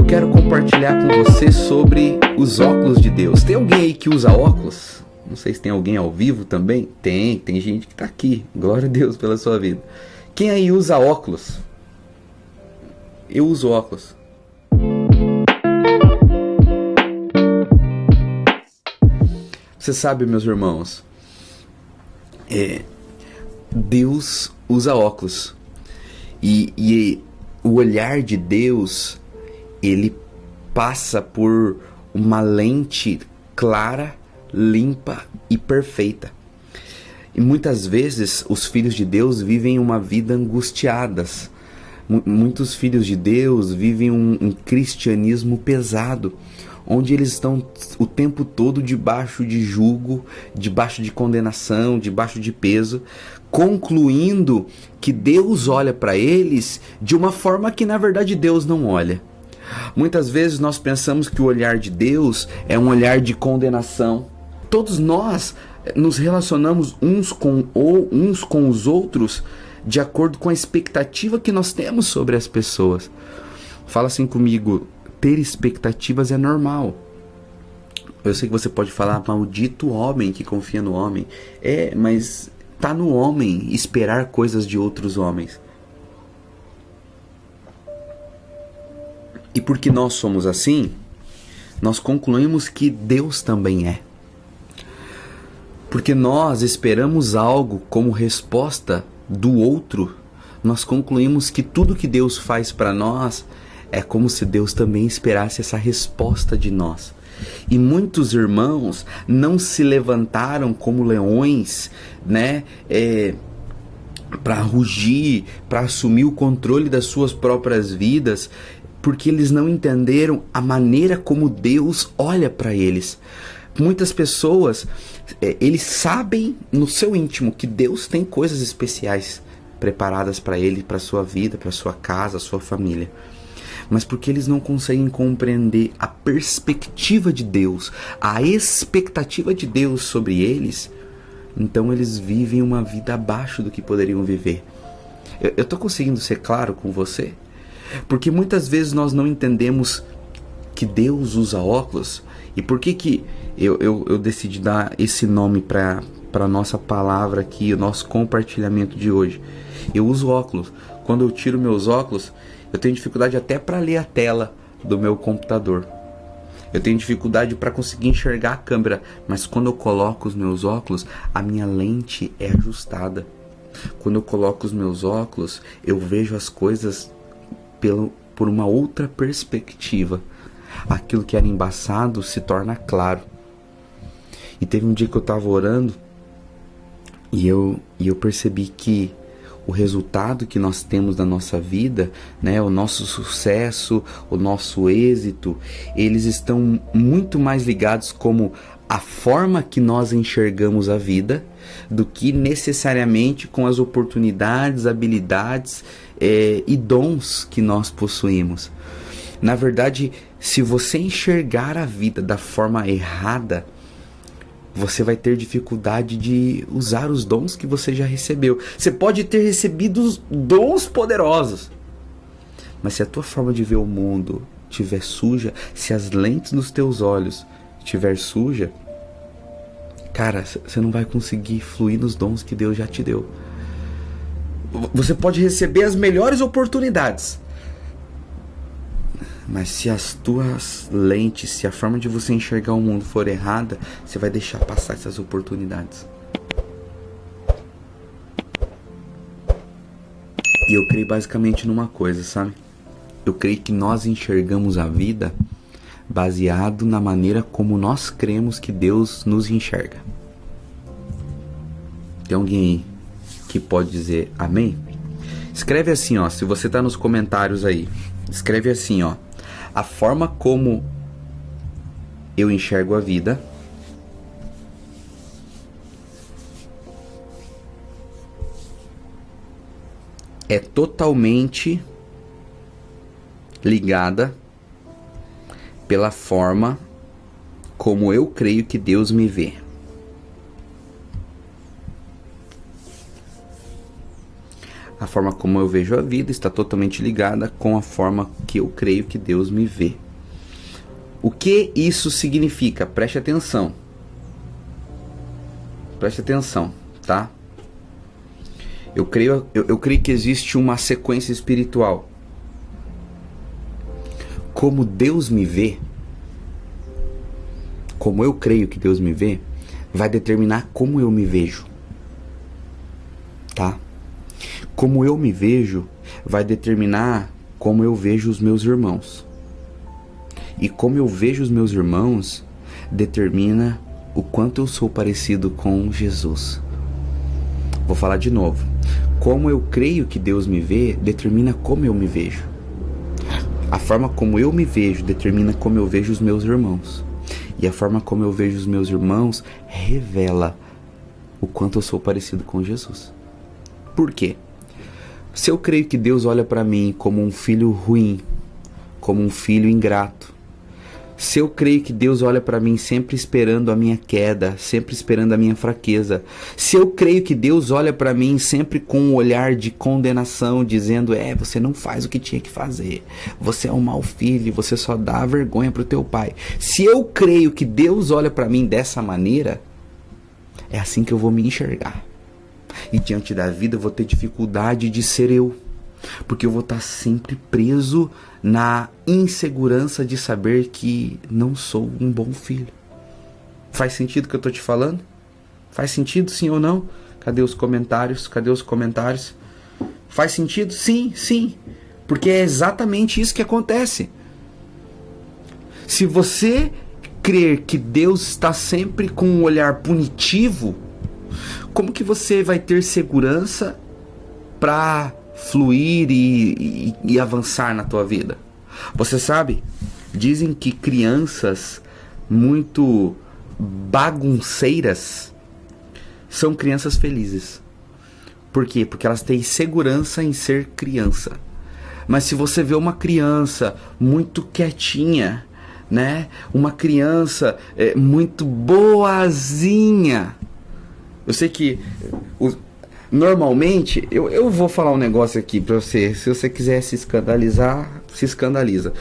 quero compartilhar com você sobre os óculos de Deus. Tem alguém aí que usa óculos? Não sei se tem alguém ao vivo também. Tem gente que tá aqui. Glória a Deus pela sua vida. Quem aí usa óculos? Eu uso óculos. Você sabe, meus irmãos, Deus usa óculos. E o olhar de Deus, ele passa por uma lente clara, limpa e perfeita. E muitas vezes os filhos de Deus vivem uma vida angustiadas. Muitos filhos de Deus vivem um cristianismo pesado, onde eles estão o tempo todo debaixo de jugo, debaixo de condenação, debaixo de peso, concluindo que Deus olha para eles de uma forma que na verdade Deus não olha. Muitas vezes nós pensamos que o olhar de Deus é um olhar de condenação. Todos nós nos relacionamos uns com os outros de acordo com a expectativa que nós temos sobre as pessoas. Fala assim comigo, ter expectativas é normal. Eu sei que você pode falar, maldito homem que confia no homem. Mas tá no homem esperar coisas de outros homens. E porque nós somos assim, nós concluímos que Deus também é. Porque nós esperamos algo como resposta do outro, nós concluímos que tudo que Deus faz para nós é como se Deus também esperasse essa resposta de nós. E muitos irmãos não se levantaram como leões, para rugir, para assumir o controle das suas próprias vidas, porque eles não entenderam a maneira como Deus olha para eles. Muitas pessoas, eles sabem no seu íntimo que Deus tem coisas especiais preparadas para ele, para sua vida, para sua casa, sua família. Mas porque eles não conseguem compreender a perspectiva de Deus, a expectativa de Deus sobre eles, então eles vivem uma vida abaixo do que poderiam viver. Eu estou conseguindo ser claro com você? Porque muitas vezes nós não entendemos que Deus usa óculos. E por que eu decidi dar esse nome para a nossa palavra aqui, o nosso compartilhamento de hoje? Eu uso óculos. Quando eu tiro meus óculos, eu tenho dificuldade até para ler a tela do meu computador. Eu tenho dificuldade para conseguir enxergar a câmera, mas quando eu coloco os meus óculos, a minha lente é ajustada. Quando eu coloco os meus óculos, eu vejo as coisas por uma outra perspectiva. Aquilo que era embaçado se torna claro. E teve um dia que eu estava orando e eu percebi que o resultado que nós temos da nossa vida, o nosso sucesso, o nosso êxito, eles estão muito mais ligados como a forma que nós enxergamos a vida do que necessariamente com as oportunidades, habilidades e dons que nós possuímos. Na verdade, se você enxergar a vida da forma errada, você vai ter dificuldade de usar os dons que você já recebeu. Você pode ter recebido dons poderosos, mas se a tua forma de ver o mundo estiver suja, se as lentes dos teus olhos estiver suja, cara, você não vai conseguir fluir nos dons que Deus já te deu. Você pode receber as melhores oportunidades, mas se as tuas lentes, se a forma de você enxergar o mundo for errada, você vai deixar passar essas oportunidades. E eu creio basicamente numa coisa, sabe? Eu creio que nós enxergamos a vida baseado na maneira como nós cremos que Deus nos enxerga. Tem alguém aí que pode dizer amém? Escreve assim, se você tá nos comentários aí, escreve assim, a forma como eu enxergo a vida é totalmente ligada pela forma como eu creio que Deus me vê. A forma como eu vejo a vida está totalmente ligada com a forma que eu creio que Deus me vê. O que isso significa? Preste atenção. Preste atenção, tá? Eu creio que existe uma sequência espiritual. Como Deus me vê, como eu creio que Deus me vê, vai determinar como eu me vejo, tá? Como eu me vejo vai determinar como eu vejo os meus irmãos. E como eu vejo os meus irmãos determina o quanto eu sou parecido com Jesus. Vou falar de novo. Como eu creio que Deus me vê determina como eu me vejo. A forma como eu me vejo determina como eu vejo os meus irmãos. E a forma como eu vejo os meus irmãos revela o quanto eu sou parecido com Jesus. Por quê? Se eu creio que Deus olha para mim como um filho ruim, como um filho ingrato, se eu creio que Deus olha para mim sempre esperando a minha queda, sempre esperando a minha fraqueza, se eu creio que Deus olha para mim sempre com um olhar de condenação, dizendo, você não faz o que tinha que fazer, você é um mau filho, você só dá vergonha pro teu pai. Se eu creio que Deus olha para mim dessa maneira, é assim que eu vou me enxergar. E diante da vida eu vou ter dificuldade de ser eu, porque eu vou estar sempre preso na insegurança de saber que não sou um bom filho. Faz sentido o que eu estou te falando? Faz sentido, sim ou não? Cadê os comentários? Cadê os comentários? Faz sentido? Sim, sim. Porque é exatamente isso que acontece. Se você crer que Deus está sempre com um olhar punitivo, como que você vai ter segurança para fluir e avançar na tua vida? Você sabe, dizem que crianças muito bagunceiras são crianças felizes. Por quê? Porque elas têm segurança em ser criança. Mas se você vê uma criança muito quietinha, né? Uma criança muito boazinha. Eu sei que normalmente, eu vou falar um negócio aqui pra você. Se você quiser se escandalizar, se escandaliza.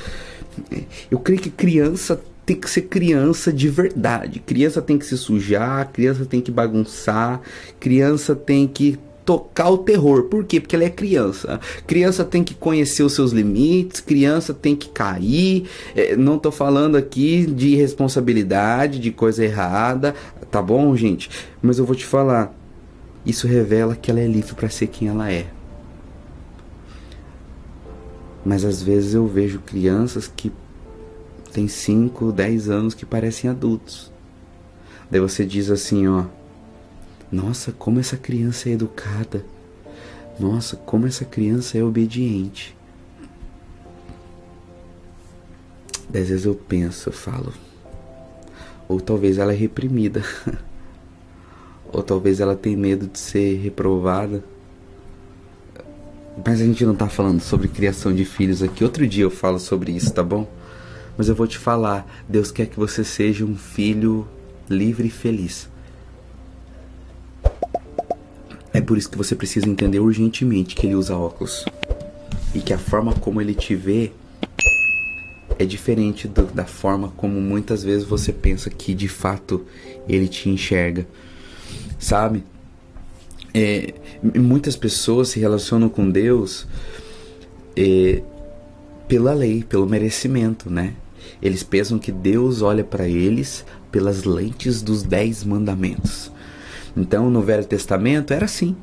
Eu creio que criança tem que ser criança de verdade. Criança tem que se sujar, criança tem que bagunçar, criança tem que tocar o terror. Por quê? Porque ela é criança. Criança tem que conhecer os seus limites, criança tem que cair. Não tô falando aqui de irresponsabilidade, de coisa errada, tá bom, gente? Mas eu vou te falar, isso revela que ela é livre para ser quem ela é. Mas às vezes eu vejo crianças que têm 5, 10 anos que parecem adultos. Daí você diz assim, nossa, como essa criança é educada. Nossa, como essa criança é obediente. Daí às vezes eu penso, eu falo, ou talvez ela é reprimida. Ou talvez ela tenha medo de ser reprovada. Mas a gente não tá falando sobre criação de filhos aqui. Outro dia eu falo sobre isso, tá bom? Mas eu vou te falar, Deus quer que você seja um filho livre e feliz. É por isso que você precisa entender urgentemente que ele usa óculos. E que a forma como ele te vê é diferente da forma como muitas vezes você pensa que de fato ele te enxerga. Sabe? Muitas pessoas se relacionam com Deus pela lei, pelo merecimento, né? Eles pensam que Deus olha para eles pelas lentes dos 10 mandamentos. Então, no Velho Testamento era assim.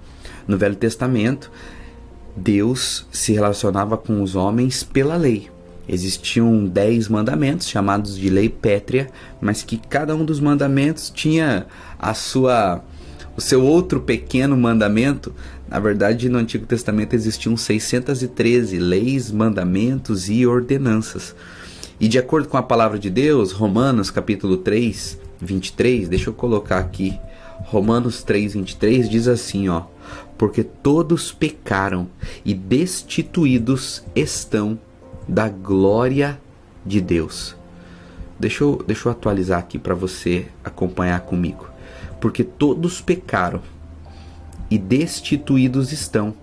No Velho Testamento, Deus se relacionava com os homens pela lei. Existiam 10 mandamentos, chamados de lei pétrea, mas que cada um dos mandamentos tinha o seu outro pequeno mandamento. Na verdade, no Antigo Testamento existiam 613 leis, mandamentos e ordenanças. E de acordo com a palavra de Deus, Romanos capítulo 3, 23, deixa eu colocar aqui, Romanos 3, 23 diz assim, porque todos pecaram e destituídos estão da glória de Deus. Deixa eu atualizar aqui para você acompanhar comigo. Porque todos pecaram e destituídos estão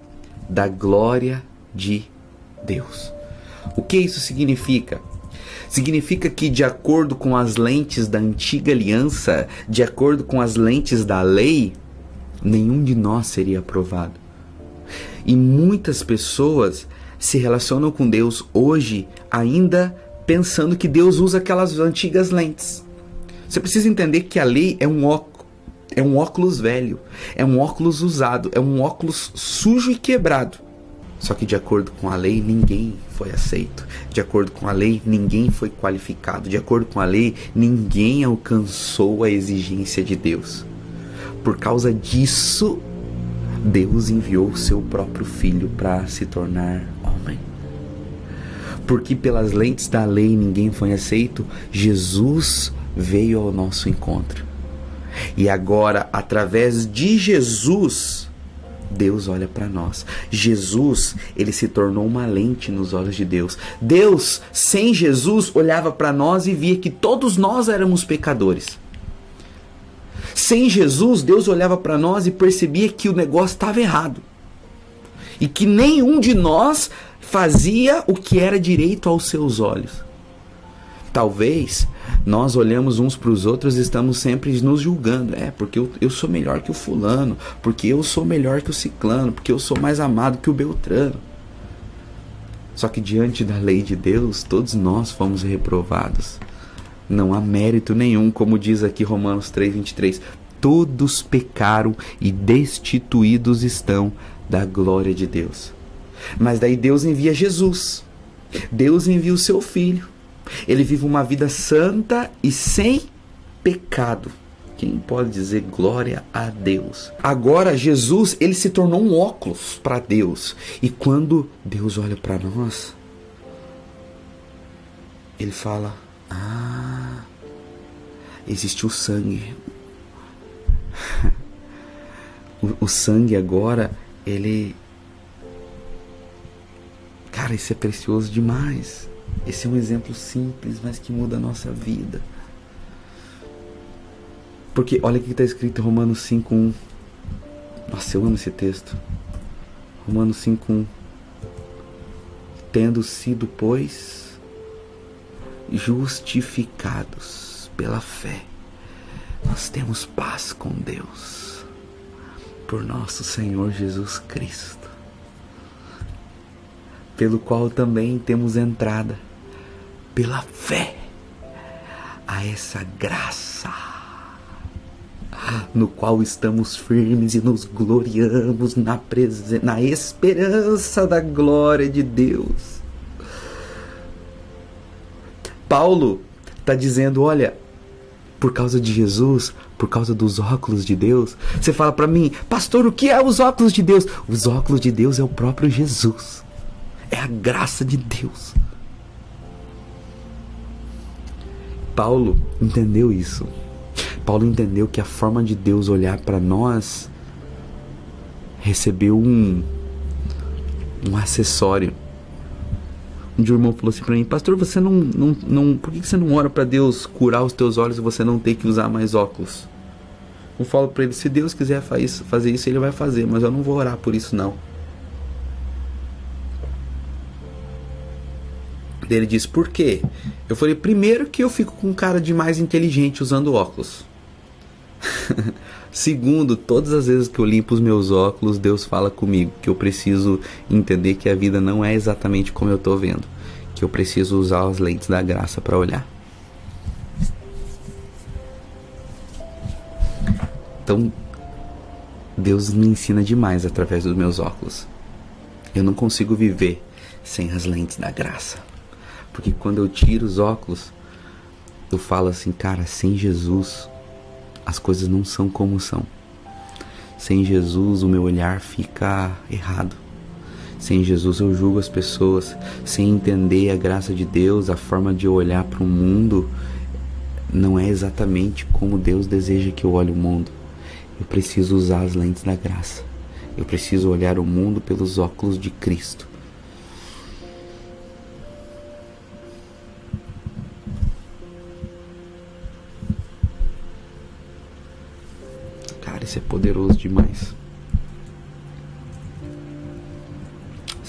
da glória de Deus. O que isso significa? Significa que, de acordo com as lentes da antiga aliança, de acordo com as lentes da lei, nenhum de nós seria aprovado. E muitas pessoas se relacionam com Deus hoje ainda pensando que Deus usa aquelas antigas lentes. Você precisa entender que a lei é um óculos velho, é um óculos usado, é um óculos sujo e quebrado. Só que de acordo com a lei, ninguém foi aceito. De acordo com a lei, ninguém foi qualificado. De acordo com a lei, ninguém alcançou a exigência de Deus. Por causa disso, Deus enviou o seu próprio Filho para se tornar homem. Porque pelas lentes da lei ninguém foi aceito, Jesus veio ao nosso encontro. E agora, através de Jesus, Deus olha para nós. Jesus, ele se tornou uma lente nos olhos de Deus. Deus, sem Jesus, olhava para nós e via que todos nós éramos pecadores. Sem Jesus, Deus olhava para nós e percebia que o negócio estava errado. E que nenhum de nós fazia o que era direito aos seus olhos. Talvez nós olhamos uns para os outros e estamos sempre nos julgando. Porque eu sou melhor que o fulano, porque eu sou melhor que o ciclano, porque eu sou mais amado que o beltrano. Só que diante da lei de Deus, todos nós fomos reprovados. Não há mérito nenhum, como diz aqui Romanos 3:23. Todos pecaram e destituídos estão da glória de Deus. Mas daí Deus envia Jesus. Deus envia o seu Filho. Ele vive uma vida santa e sem pecado. Quem pode dizer glória a Deus? Agora Jesus, ele se tornou um óculos para Deus. E quando Deus olha para nós, ele fala: existe o sangue. O sangue agora, ele... Cara, isso é precioso demais. Esse é um exemplo simples, mas que muda a nossa vida. Porque olha o que está escrito em Romanos 5:1. Nossa, eu amo esse texto. Romanos 5:1. Tendo sido, pois, justificados pela fé, nós temos paz com Deus, por nosso Senhor Jesus Cristo, pelo qual também temos entrada pela fé a essa graça, no qual estamos firmes e nos gloriamos na esperança da glória de Deus. Paulo está dizendo: olha, por causa de Jesus, por causa dos óculos de Deus. Você fala para mim: pastor, o que é os óculos de Deus? Os óculos de Deus é o próprio Jesus. É a graça de Deus. Paulo entendeu isso. Paulo entendeu que a forma de Deus olhar para nós recebeu um acessório. Um dia o irmão falou assim para mim: pastor, você por que você não ora para Deus curar os teus olhos e você não ter que usar mais óculos? Eu falo para ele: se Deus quiser fazer isso, ele vai fazer, mas eu não vou orar por isso não. Ele disse: por quê? Eu falei: primeiro, que eu fico com cara de mais inteligente usando óculos. Segundo, todas as vezes que eu limpo os meus óculos, Deus fala comigo que eu preciso entender que a vida não é exatamente como eu estou vendo, que eu preciso usar as lentes da graça para olhar. Então, Deus me ensina demais através dos meus óculos. Eu não consigo viver sem as lentes da graça. Porque quando eu tiro os óculos, eu falo assim: cara, sem Jesus as coisas não são como são. Sem Jesus o meu olhar fica errado. Sem Jesus eu julgo as pessoas. Sem entender a graça de Deus, a forma de eu olhar para o mundo não é exatamente como Deus deseja que eu olhe o mundo. Eu preciso usar as lentes da graça. Eu preciso olhar o mundo pelos óculos de Cristo. Cara, isso é poderoso demais.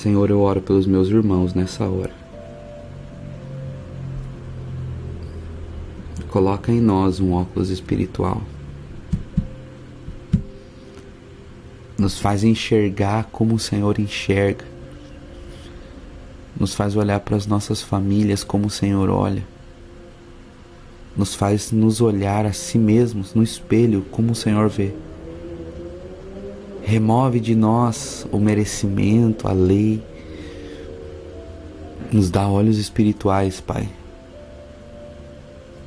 Senhor, eu oro pelos meus irmãos nessa hora. Coloca em nós um óculos espiritual. Nos faz enxergar como o Senhor enxerga. Nos faz olhar para as nossas famílias como o Senhor olha. Nos faz nos olhar a si mesmos no espelho como o Senhor vê. Remove de nós o merecimento, a lei. Nos dá olhos espirituais, Pai.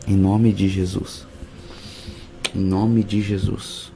Em nome de Jesus. Em nome de Jesus.